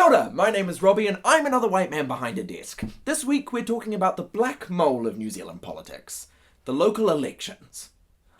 Kia ora! My name is Robbie and I'm another white man behind a desk. This week we're talking about the black mole of New Zealand politics. The local elections.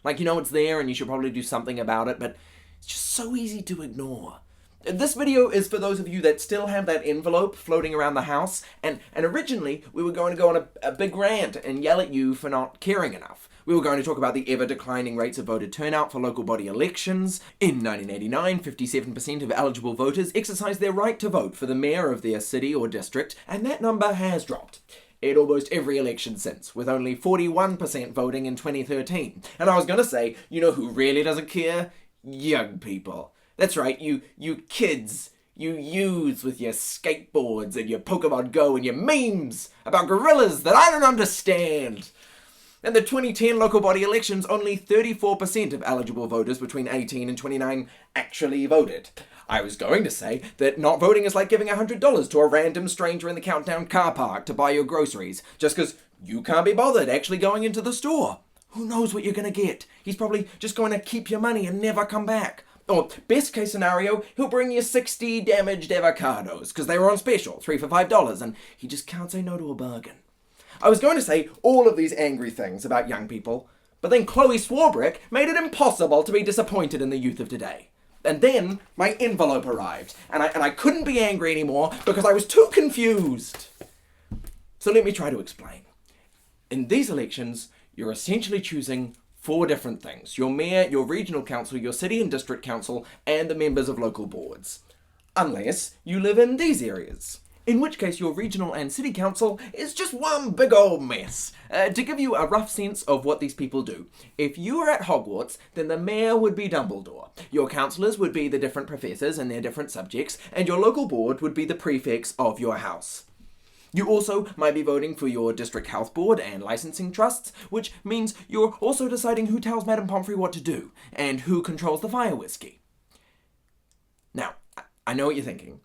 It's there and you should probably do something about it, but it's just so easy to ignore. This video is for those of you that still have that envelope floating around the house, and originally we were going to go on a big rant and yell at you for not caring enough. We were going to talk about the ever-declining rates of voter turnout for local body elections. In 1989, 57% of eligible voters exercised their right to vote for the mayor of their city or district, and that number has dropped in almost every election since, with only 41% voting in 2013. And I was going to say, you know who really doesn't care? Young people. That's right, you kids. You youths with your skateboards and your Pokemon Go and your memes about gorillas that I don't understand. In the 2010 local body elections, only 34% of eligible voters between 18 and 29 actually voted. I was going to say that not voting is like giving $100 to a random stranger in the Countdown car park to buy your groceries, just because you can't be bothered actually going into the store. Who knows what you're going to get? He's probably just going to keep your money and never come back. Or, best case scenario, he'll bring you 60 damaged avocados, because they were on special, 3 for $5, and he just can't say no to a bargain. I was going to say all of these angry things about young people, but then Chloe Swarbrick made it impossible to be disappointed in the youth of today. And then my envelope arrived, and I couldn't be angry anymore because I was too confused. So let me try to explain. In these elections, you're essentially choosing 4 different things: your mayor, your regional council, your city and district council, and the members of local boards. Unless you live in these areas, in which case your regional and city council is just one big old mess. To give you a rough sense of what these people do, if you were at Hogwarts, then the mayor would be Dumbledore, your councillors would be the different professors and their different subjects, and your local board would be the prefects of your house. You also might be voting for your district health board and licensing trusts, which means you're also deciding who tells Madame Pomfrey what to do, and who controls the fire whiskey. Now, I know what you're thinking.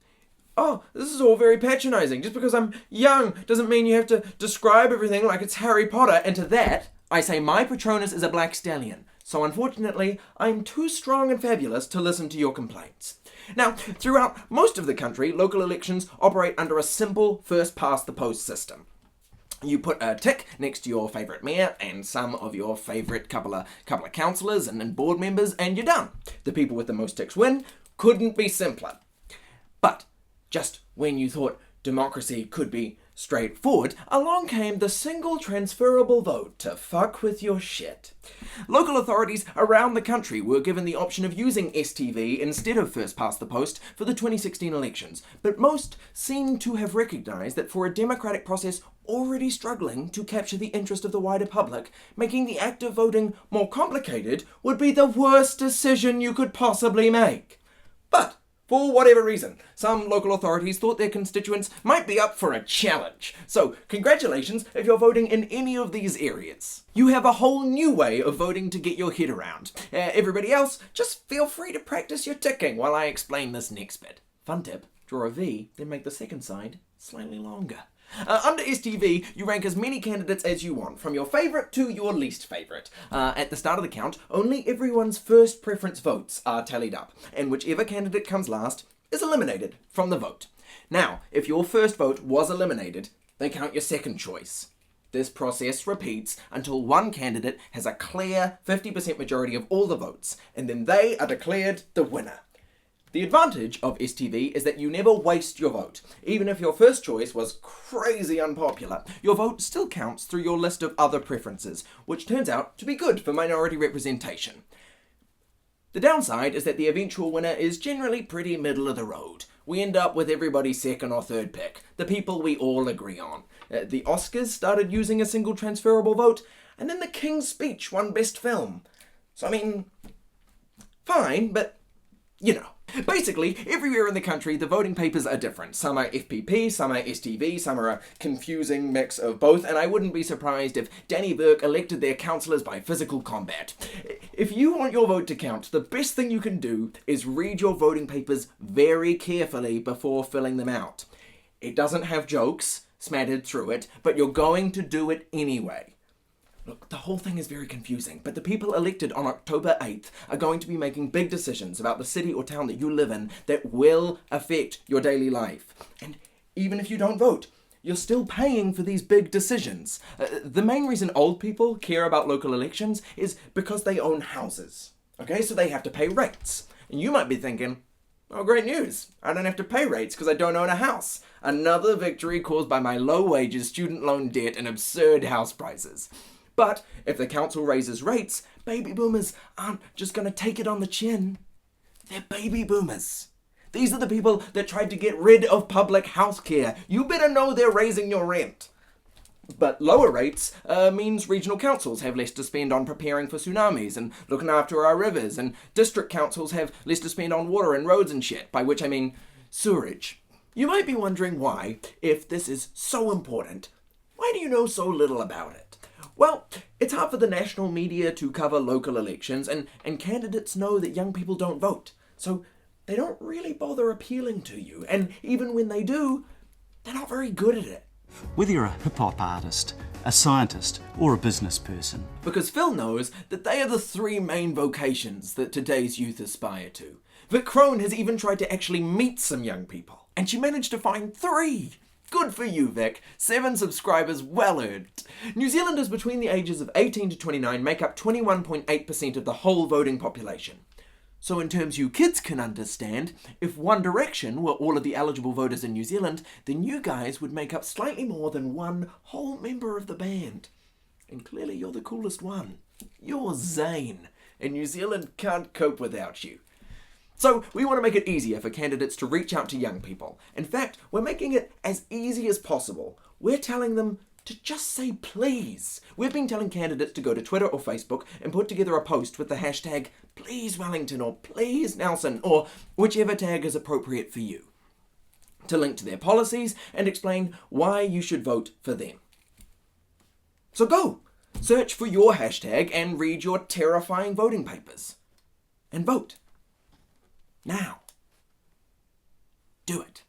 Oh, this is all very patronising. Just because I'm young doesn't mean you have to describe everything like it's Harry Potter. And to that, I say my Patronus is a black stallion. So unfortunately, I'm too strong and fabulous to listen to your complaints. Now, throughout most of the country, local elections operate under a simple first-past-the-post system. You put a tick next to your favourite mayor and some of your favourite couple of councillors and board members, and you're done. The people with the most ticks win. Couldn't be simpler. But just when you thought democracy could be straightforward, along came the single transferable vote to fuck with your shit. Local authorities around the country were given the option of using STV instead of first past the post for the 2016 elections, but most seem to have recognised that for a democratic process already struggling to capture the interest of the wider public, making the act of voting more complicated would be the worst decision you could possibly make. But for whatever reason, some local authorities thought their constituents might be up for a challenge. So, congratulations if you're voting in any of these areas. You have a whole new way of voting to get your head around. Everybody else, just feel free to practice your ticking while I explain this next bit. Fun tip, draw a V, then make the second side slightly longer. Under STV, you rank as many candidates as you want, from your favourite to your least favourite. At the start of the count, only everyone's first preference votes are tallied up, and whichever candidate comes last is eliminated from the vote. Now, if your first vote was eliminated, they count your second choice. This process repeats until one candidate has a clear 50% majority of all the votes, and then they are declared the winner. The advantage of STV is that you never waste your vote. Even if your first choice was crazy unpopular, your vote still counts through your list of other preferences, which turns out to be good for minority representation. The downside is that the eventual winner is generally pretty middle of the road. We end up with everybody's second or third pick, the people we all agree on. The Oscars started using a single transferable vote, and then The King's Speech won Best Film. So fine, but you know. Basically, everywhere in the country, the voting papers are different. Some are FPP, some are STV, some are a confusing mix of both, and I wouldn't be surprised if Danny Burke elected their councillors by physical combat. If you want your vote to count, the best thing you can do is read your voting papers very carefully before filling them out. It doesn't have jokes smattered through it, but you're going to do it anyway. Look, the whole thing is very confusing, but the people elected on October 8th are going to be making big decisions about the city or town that you live in that will affect your daily life. And even if you don't vote, you're still paying for these big decisions. The main reason old people care about local elections is because they own houses. Okay, so they have to pay rates. And you might be thinking, oh, great news. I don't have to pay rates because I don't own a house. Another victory caused by my low wages, student loan debt, and absurd house prices. But if the council raises rates, baby boomers aren't just going to take it on the chin. They're baby boomers. These are the people that tried to get rid of public health care. You better know they're raising your rent. But lower rates means regional councils have less to spend on preparing for tsunamis and looking after our rivers, and district councils have less to spend on water and roads and shit, by which I mean sewerage. You might be wondering why, if this is so important, why do you know so little about it? Well, it's hard for the national media to cover local elections, and candidates know that young people don't vote. So they don't really bother appealing to you. And even when they do, they're not very good at it. Whether you're a hip-hop artist, a scientist, or a business person. Because Phil knows that they are the three main vocations that today's youth aspire to. Vic Crone has even tried to actually meet some young people, and she managed to find 3. Good for you, Vic. 7 subscribers, well earned. New Zealanders between the ages of 18 to 29 make up 21.8% of the whole voting population. So in terms you kids can understand, if One Direction were all of the eligible voters in New Zealand, then you guys would make up slightly more than one whole member of the band. And clearly you're the coolest one. You're Zayn, and New Zealand can't cope without you. So we want to make it easier for candidates to reach out to young people. In fact, we're making it as easy as possible. We're telling them to just say please. We've been telling candidates to go to Twitter or Facebook and put together a post with the hashtag Please Wellington or Please Nelson or whichever tag is appropriate for you, to link to their policies and explain why you should vote for them. So go, search for your hashtag and read your terrifying voting papers. And vote. Now. Do it.